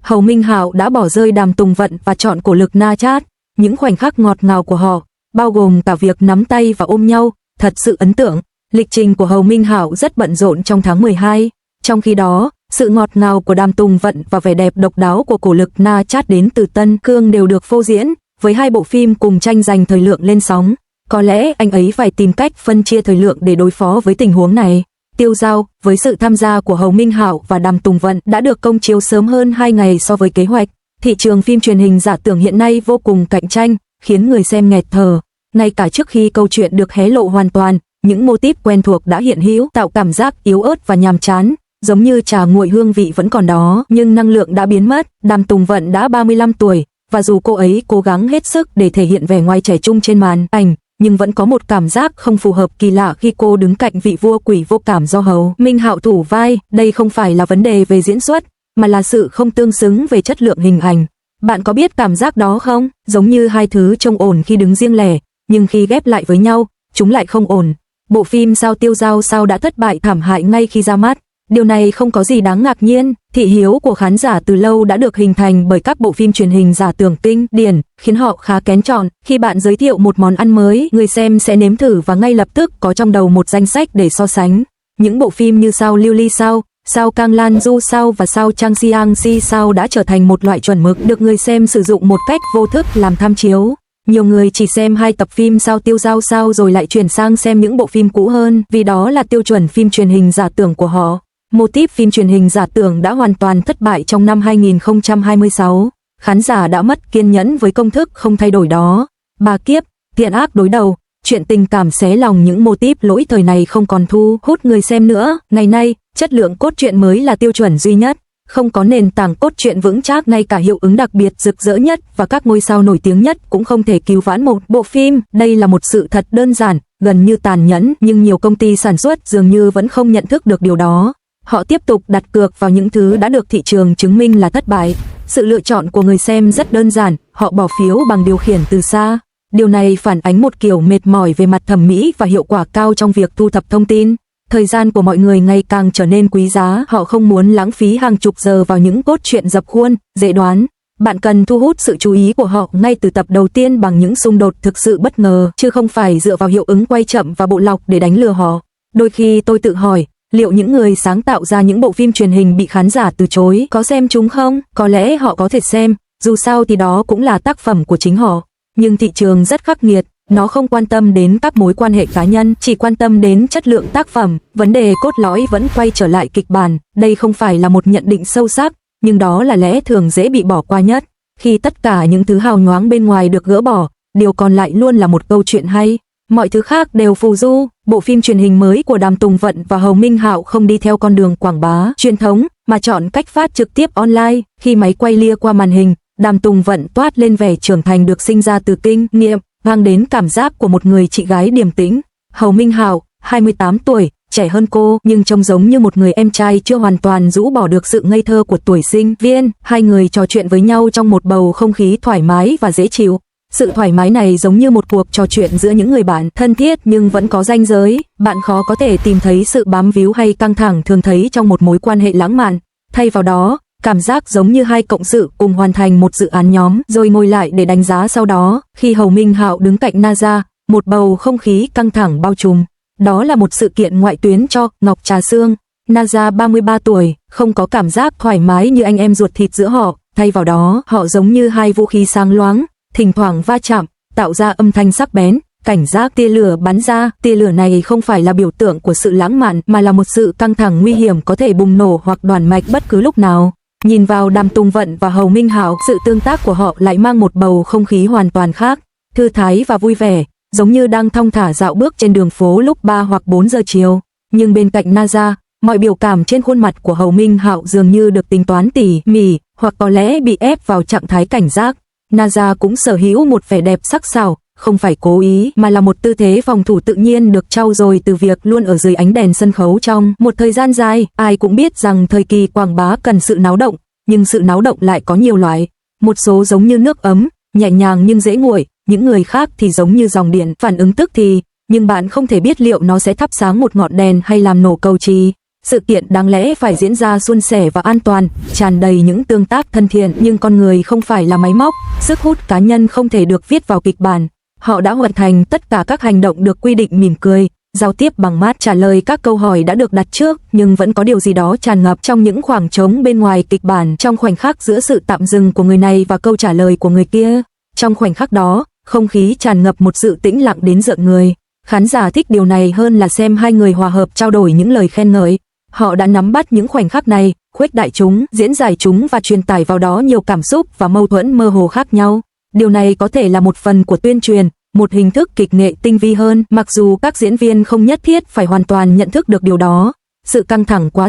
Hầu Minh Hạo đã bỏ rơi Đàm Tùng Vận và chọn Cổ Lực Na Chát. Những khoảnh khắc ngọt ngào của họ, bao gồm cả việc nắm tay và ôm nhau, thật sự ấn tượng. Lịch trình của Hầu Minh Hạo rất bận rộn trong tháng 12. Trong khi đó, sự ngọt ngào của Đàm Tùng Vận và vẻ đẹp độc đáo của Cổ Lực Na Chát đến từ Tân Cương đều được phô diễn, với 2 bộ phim cùng tranh giành thời lượng lên sóng. Có lẽ anh ấy phải tìm cách phân chia thời lượng để đối phó với tình huống này. Tiêu Dao, với sự tham gia của Hầu Minh Hạo và Đàm Tùng Vận, đã được công chiếu sớm hơn 2 ngày so với kế hoạch. Thị trường phim truyền hình giả tưởng hiện nay vô cùng cạnh tranh, khiến người xem nghẹt thở. Ngay cả trước khi câu chuyện được hé lộ hoàn toàn, những mô típ quen thuộc đã hiện hữu, tạo cảm giác yếu ớt và nhàm chán, giống như trà nguội hương vị vẫn còn đó, nhưng năng lượng đã biến mất. Đàm Tùng Vận đã 35 tuổi, và dù cô ấy cố gắng hết sức để thể hiện vẻ ngoài trẻ trung trên màn ảnh, nhưng vẫn có một cảm giác không phù hợp kỳ lạ khi cô đứng cạnh vị vua quỷ vô cảm do Hầu Minh Hạo thủ vai. Đây không phải là vấn đề về diễn xuất, mà là sự không tương xứng về chất lượng hình ảnh. Bạn có biết cảm giác đó không? Giống như hai thứ trông ổn khi đứng riêng lẻ, nhưng khi ghép lại với nhau, chúng lại không ổn. Bộ phim Sao Tiêu Dao Sao đã thất bại thảm hại ngay khi ra mắt. Điều này không có gì đáng ngạc nhiên, thị hiếu của khán giả từ lâu đã được hình thành bởi các bộ phim truyền hình giả tưởng kinh điển, khiến họ khá kén chọn. Khi bạn giới thiệu một món ăn mới, người xem sẽ nếm thử và ngay lập tức có trong đầu một danh sách để so sánh. Những bộ phim như Sao Lưu Ly Sao, Sao Kang Lan Du Sao và Sao Chang Siang Si Sao đã trở thành một loại chuẩn mực được người xem sử dụng một cách vô thức làm tham chiếu. Nhiều người chỉ xem 2 tập phim Sao Tiêu Dao Sao rồi lại chuyển sang xem những bộ phim cũ hơn, vì đó là tiêu chuẩn phim truyền hình giả tưởng của họ. Mô típ phim truyền hình giả tưởng đã hoàn toàn thất bại trong năm 2026. Khán giả đã mất kiên nhẫn với công thức không thay đổi đó. Bà kiếp, thiện ác đối đầu, chuyện tình cảm xé lòng, những mô típ lỗi thời này không còn thu hút người xem nữa. Ngày nay, chất lượng cốt truyện mới là tiêu chuẩn duy nhất. Không có nền tảng cốt truyện vững chắc, ngay cả hiệu ứng đặc biệt rực rỡ nhất và các ngôi sao nổi tiếng nhất cũng không thể cứu vãn một bộ phim. Đây là một sự thật đơn giản, gần như tàn nhẫn, nhưng nhiều công ty sản xuất dường như vẫn không nhận thức được điều đó. Họ tiếp tục đặt cược vào những thứ đã được thị trường chứng minh là thất bại. Sự lựa chọn của người xem rất đơn giản, họ bỏ phiếu bằng điều khiển từ xa. Điều này phản ánh một kiểu mệt mỏi về mặt thẩm mỹ và hiệu quả cao trong việc thu thập thông tin. Thời gian của mọi người ngày càng trở nên quý giá, họ không muốn lãng phí hàng chục giờ vào những cốt truyện dập khuôn, dễ đoán. Bạn cần thu hút sự chú ý của họ ngay từ tập đầu tiên bằng những xung đột thực sự bất ngờ, chứ không phải dựa vào hiệu ứng quay chậm và bộ lọc để đánh lừa họ. Đôi khi tôi tự hỏi, liệu những người sáng tạo ra những bộ phim truyền hình bị khán giả từ chối có xem chúng không? Có lẽ họ có thể xem, dù sao thì đó cũng là tác phẩm của chính họ. Nhưng thị trường rất khắc nghiệt, nó không quan tâm đến các mối quan hệ cá nhân, chỉ quan tâm đến chất lượng tác phẩm. Vấn đề cốt lõi vẫn quay trở lại kịch bản. Đây không phải là một nhận định sâu sắc, nhưng đó là lẽ thường dễ bị bỏ qua nhất. Khi tất cả những thứ hào nhoáng bên ngoài được gỡ bỏ, điều còn lại luôn là một câu chuyện hay. Mọi thứ khác đều phù du. Bộ phim truyền hình mới của Đàm Tùng Vận và Hầu Minh Hạo không đi theo con đường quảng bá truyền thống, mà chọn cách phát trực tiếp online. Khi máy quay lia qua màn hình, Đàm Tùng Vận toát lên vẻ trưởng thành được sinh ra từ kinh nghiệm, mang đến cảm giác của một người chị gái điềm tĩnh. Hầu Minh Hạo, 28 tuổi, trẻ hơn cô, nhưng trông giống như một người em trai chưa hoàn toàn rũ bỏ được sự ngây thơ của tuổi sinh viên. Hai người trò chuyện với nhau trong một bầu không khí thoải mái và dễ chịu. Sự thoải mái này giống như một cuộc trò chuyện giữa những người bạn thân thiết nhưng vẫn có ranh giới. Bạn khó có thể tìm thấy sự bám víu hay căng thẳng thường thấy trong một mối quan hệ lãng mạn. Thay vào đó, cảm giác giống như hai cộng sự cùng hoàn thành một dự án nhóm rồi ngồi lại để đánh giá sau đó. Khi Hầu Minh Hạo đứng cạnh Naza, một bầu không khí căng thẳng bao trùm. Đó là một sự kiện ngoại tuyến cho Ngọc Trà Sương. Naza 33 tuổi, không có cảm giác thoải mái như anh em ruột thịt giữa họ. Thay vào đó, họ giống như hai vũ khí sáng loáng, thỉnh thoảng va chạm, tạo ra âm thanh sắc bén. Cảnh giác tia lửa bắn ra, tia lửa này không phải là biểu tượng của sự lãng mạn mà là một sự căng thẳng nguy hiểm có thể bùng nổ hoặc đoản mạch bất cứ lúc nào. Nhìn vào Đàm Tùng Vận và Hầu Minh Hạo, sự tương tác của họ lại mang một bầu không khí hoàn toàn khác, thư thái và vui vẻ, giống như đang thong thả dạo bước trên đường phố lúc 3 hoặc 4 giờ chiều. Nhưng bên cạnh Naza, mọi biểu cảm trên khuôn mặt của Hầu Minh Hạo dường như được tính toán tỉ mỉ, hoặc có lẽ bị ép vào trạng thái cảnh giác. Naza cũng sở hữu một vẻ đẹp sắc sảo, không phải cố ý mà là một tư thế phòng thủ tự nhiên được trau dồi từ việc luôn ở dưới ánh đèn sân khấu trong một thời gian dài. Ai cũng biết rằng thời kỳ quảng bá cần sự náo động, nhưng sự náo động lại có nhiều loại. Một số giống như nước ấm, nhẹ nhàng nhưng dễ nguội, những người khác thì giống như dòng điện, phản ứng tức thì, nhưng bạn không thể biết liệu nó sẽ thắp sáng một ngọn đèn hay làm nổ cầu trì. Sự kiện đáng lẽ phải diễn ra suôn sẻ và an toàn, tràn đầy những tương tác thân thiện, nhưng con người không phải là máy móc, sức hút cá nhân không thể được viết vào kịch bản. Họ đã hoàn thành tất cả các hành động được quy định, mỉm cười, giao tiếp bằng mắt, trả lời các câu hỏi đã được đặt trước, nhưng vẫn có điều gì đó tràn ngập trong những khoảng trống bên ngoài kịch bản, trong khoảnh khắc giữa sự tạm dừng của người này và câu trả lời của người kia. Trong khoảnh khắc đó, không khí tràn ngập một sự tĩnh lặng đến rợn người. Khán giả thích điều này hơn là xem hai người hòa hợp trao đổi những lời khen ngợi. Họ đã nắm bắt những khoảnh khắc này, khuếch đại chúng, diễn giải chúng và truyền tải vào đó nhiều cảm xúc và mâu thuẫn mơ hồ khác nhau. Điều này có thể là một phần của tuyên truyền, một hình thức kịch nghệ tinh vi hơn, mặc dù các diễn viên không nhất thiết phải hoàn toàn nhận thức được điều đó. Sự căng thẳng quá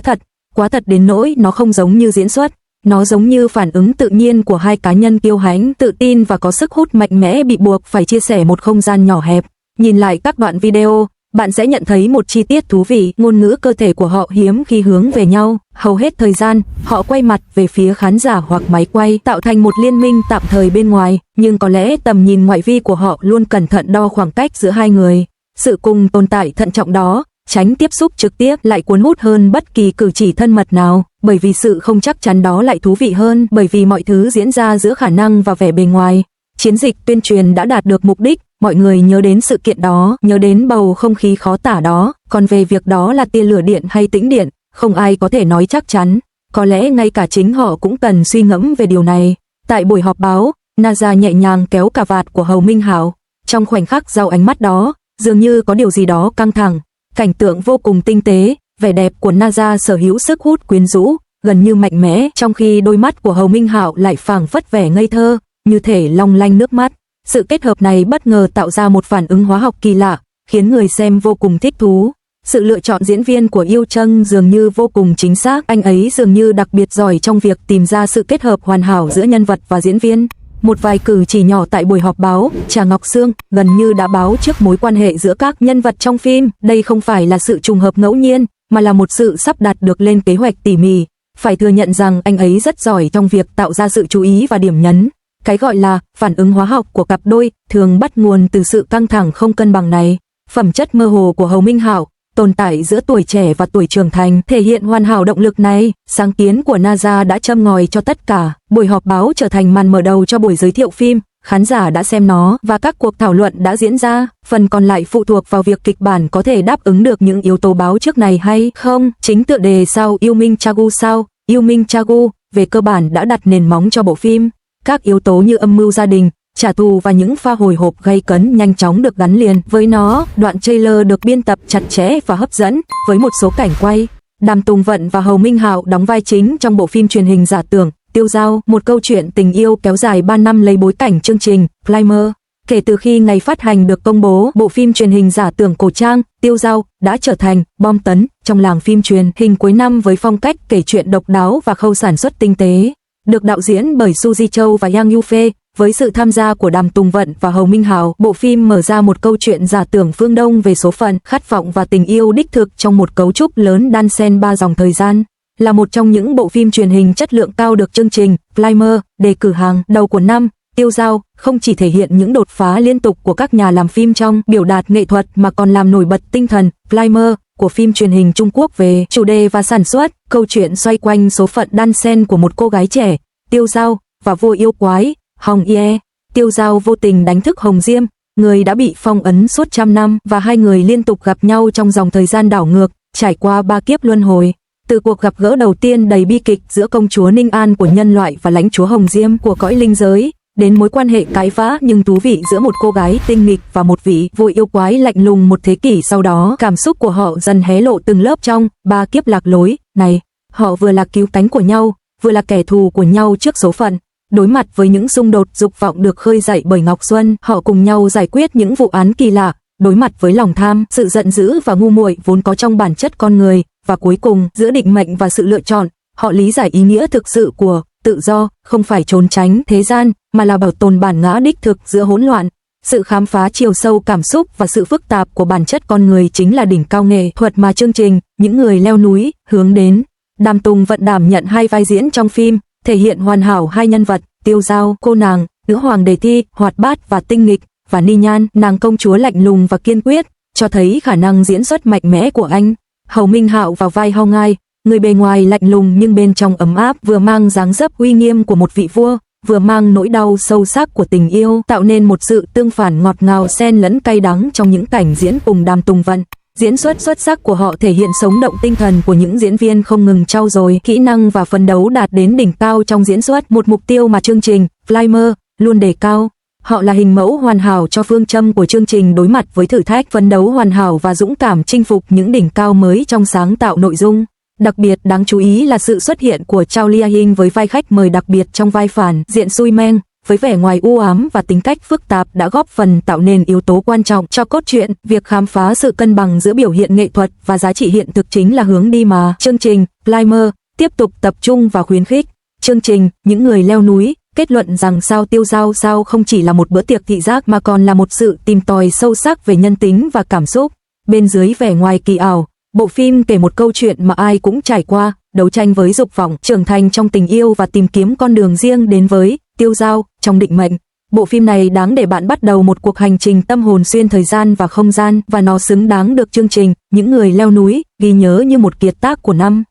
thật đến nỗi nó không giống như diễn xuất, nó giống như phản ứng tự nhiên của hai cá nhân kiêu hãnh, tự tin và có sức hút mạnh mẽ bị buộc phải chia sẻ một không gian nhỏ hẹp. Nhìn lại các đoạn video, bạn sẽ nhận thấy một chi tiết thú vị, ngôn ngữ cơ thể của họ hiếm khi hướng về nhau. Hầu hết thời gian, họ quay mặt về phía khán giả hoặc máy quay, tạo thành một liên minh tạm thời bên ngoài, nhưng có lẽ tầm nhìn ngoại vi của họ luôn cẩn thận đo khoảng cách giữa hai người. Sự cùng tồn tại thận trọng đó, tránh tiếp xúc trực tiếp, lại cuốn hút hơn bất kỳ cử chỉ thân mật nào, bởi vì sự không chắc chắn đó lại thú vị hơn, bởi vì mọi thứ diễn ra giữa khả năng và vẻ bề ngoài. Chiến dịch tuyên truyền đã đạt được mục đích, mọi người nhớ đến sự kiện đó, nhớ đến bầu không khí khó tả đó, còn về việc đó là tia lửa điện hay tĩnh điện, không ai có thể nói chắc chắn. Có lẽ ngay cả chính họ cũng cần suy ngẫm về điều này. Tại buổi họp báo, Naza nhẹ nhàng kéo cà vạt của Hầu Minh Hạo. Trong khoảnh khắc giao ánh mắt đó, dường như có điều gì đó căng thẳng. Cảnh tượng vô cùng tinh tế, vẻ đẹp của Naza sở hữu sức hút quyến rũ, gần như mạnh mẽ, trong khi đôi mắt của Hầu Minh Hạo lại phảng phất vẻ ngây thơ, như thể long lanh nước mắt. Sự kết hợp này bất ngờ tạo ra một phản ứng hóa học kỳ lạ, khiến người xem vô cùng thích thú. Sự lựa chọn diễn viên của Yêu Trân dường như vô cùng chính xác, anh ấy dường như đặc biệt giỏi trong việc tìm ra sự kết hợp hoàn hảo giữa nhân vật và diễn viên. Một vài cử chỉ nhỏ tại buổi họp báo, Trà Ngọc Sương gần như đã báo trước mối quan hệ giữa các nhân vật trong phim. Đây không phải là sự trùng hợp ngẫu nhiên, mà là một sự sắp đặt được lên kế hoạch tỉ mỉ. Phải thừa nhận rằng anh ấy rất giỏi trong việc tạo ra sự chú ý và điểm nhấn. Cái gọi là phản ứng hóa học của cặp đôi thường bắt nguồn từ sự căng thẳng không cân bằng này. Phẩm chất mơ hồ của Hầu Minh Hạo tồn tại giữa tuổi trẻ và tuổi trưởng thành thể hiện hoàn hảo động lực này. Sáng kiến của Naza đã châm ngòi cho tất cả. Buổi họp báo trở thành màn mở đầu cho buổi giới thiệu phim. Khán giả đã xem nó và các cuộc thảo luận đã diễn ra. Phần còn lại phụ thuộc vào việc kịch bản có thể đáp ứng được những yếu tố báo trước này hay không. Chính tựa đề sao Yêu Minh Chagu sao Yêu Minh Chagu về cơ bản đã đặt nền móng cho bộ phim. Các yếu tố như âm mưu gia đình, trả thù và những pha hồi hộp gay cấn nhanh chóng được gắn liền với nó. Đoạn trailer được biên tập chặt chẽ và hấp dẫn, với một số cảnh quay. Đàm Tùng Vận và Hầu Minh Hạo đóng vai chính trong bộ phim truyền hình Giả Tưởng, Tiêu Dao, một câu chuyện tình yêu kéo dài 3 năm lấy bối cảnh chương trình Primer. Kể từ khi ngày phát hành được công bố, bộ phim truyền hình giả tưởng cổ trang Tiêu Dao đã trở thành bom tấn trong làng phim truyền hình cuối năm với phong cách kể chuyện độc đáo và khâu sản xuất tinh tế. Được đạo diễn bởi Su Ji Châu và Yang Yufei, với sự tham gia của Đàm Tùng Vận và Hầu Minh Hạo, bộ phim mở ra một câu chuyện giả tưởng phương Đông về số phận, khát vọng và tình yêu đích thực trong một cấu trúc lớn đan xen 3 dòng thời gian. Là một trong những bộ phim truyền hình chất lượng cao được chương trình Primer đề cử hàng đầu của năm, Tiêu Dao không chỉ thể hiện những đột phá liên tục của các nhà làm phim trong biểu đạt nghệ thuật mà còn làm nổi bật tinh thần Primer của phim truyền hình Trung Quốc về chủ đề và sản xuất. Câu chuyện xoay quanh số phận đan xen của một cô gái trẻ, Tiêu Dao, và vua yêu quái, Hồng Ye. Tiêu Dao vô tình đánh thức Hồng Diêm, người đã bị phong ấn suốt trăm năm, và hai người liên tục gặp nhau trong dòng thời gian đảo ngược, trải qua 3 kiếp luân hồi. Từ cuộc gặp gỡ đầu tiên đầy bi kịch giữa công chúa Ninh An của nhân loại và lãnh chúa Hồng Diêm của cõi linh giới, đến mối quan hệ cãi vã nhưng thú vị giữa một cô gái tinh nghịch và một vị vua yêu quái lạnh lùng một thế kỷ sau đó. Cảm xúc của họ dần hé lộ từng lớp trong 3 kiếp lạc lối này. Họ vừa là cứu cánh của nhau, vừa là kẻ thù của nhau trước số phận. Đối mặt với những xung đột dục vọng được khơi dậy bởi Ngọc Xuân, họ cùng nhau giải quyết những vụ án kỳ lạ. Đối mặt với lòng tham, sự giận dữ và ngu muội vốn có trong bản chất con người, và cuối cùng, giữa định mệnh và sự lựa chọn, họ lý giải ý nghĩa thực sự của tự do, không phải trốn tránh thế gian, mà là bảo tồn bản ngã đích thực giữa hỗn loạn. Sự khám phá chiều sâu cảm xúc và sự phức tạp của bản chất con người chính là đỉnh cao nghệ thuật mà chương trình Những Người Leo Núi hướng đến. Đàm Tùng Vận đảm nhận 2 vai diễn trong phim, thể hiện hoàn hảo 2 nhân vật, Tiêu Dao, cô nàng, nữ hoàng đề thi, hoạt bát và tinh nghịch, và Ni Nhan, nàng công chúa lạnh lùng và kiên quyết, cho thấy khả năng diễn xuất mạnh mẽ của anh. Hầu Minh Hạo vào vai Hao Ngai, người bề ngoài lạnh lùng nhưng bên trong ấm áp, vừa mang dáng dấp uy nghiêm của một vị vua, vừa mang nỗi đau sâu sắc của tình yêu, tạo nên một sự tương phản ngọt ngào xen lẫn cay đắng trong những cảnh diễn cùng Đàm Tùng Vận. Diễn xuất xuất sắc của họ thể hiện sống động tinh thần của những diễn viên không ngừng trau dồi kỹ năng và phấn đấu đạt đến đỉnh cao trong diễn xuất, một mục tiêu mà chương trình Flymer luôn đề cao. Họ là hình mẫu hoàn hảo cho phương châm của chương trình đối mặt với thử thách, phấn đấu hoàn hảo và dũng cảm chinh phục những đỉnh cao mới trong sáng tạo nội dung. Đặc biệt đáng chú ý là sự xuất hiện của Chow Lia Hinh với vai khách mời đặc biệt trong vai phản diện Xui Meng, với vẻ ngoài u ám và tính cách phức tạp đã góp phần tạo nên yếu tố quan trọng cho cốt truyện. Việc khám phá sự cân bằng giữa biểu hiện nghệ thuật và giá trị hiện thực chính là hướng đi mà chương trình Climber tiếp tục tập trung và khuyến khích. Chương trình Những Người Leo Núi kết luận rằng Sao Tiêu Giao Sao không chỉ là một bữa tiệc thị giác mà còn là một sự tìm tòi sâu sắc về nhân tính và cảm xúc. Bên dưới vẻ ngoài kỳ ảo, bộ phim kể một câu chuyện mà ai cũng trải qua, đấu tranh với dục vọng, trưởng thành trong tình yêu và tìm kiếm con đường riêng đến với tiêu dao trong định mệnh. Bộ phim này đáng để bạn bắt đầu một cuộc hành trình tâm hồn xuyên thời gian và không gian, và nó xứng đáng được chương trình Những Người Leo Núi ghi nhớ như một kiệt tác của năm.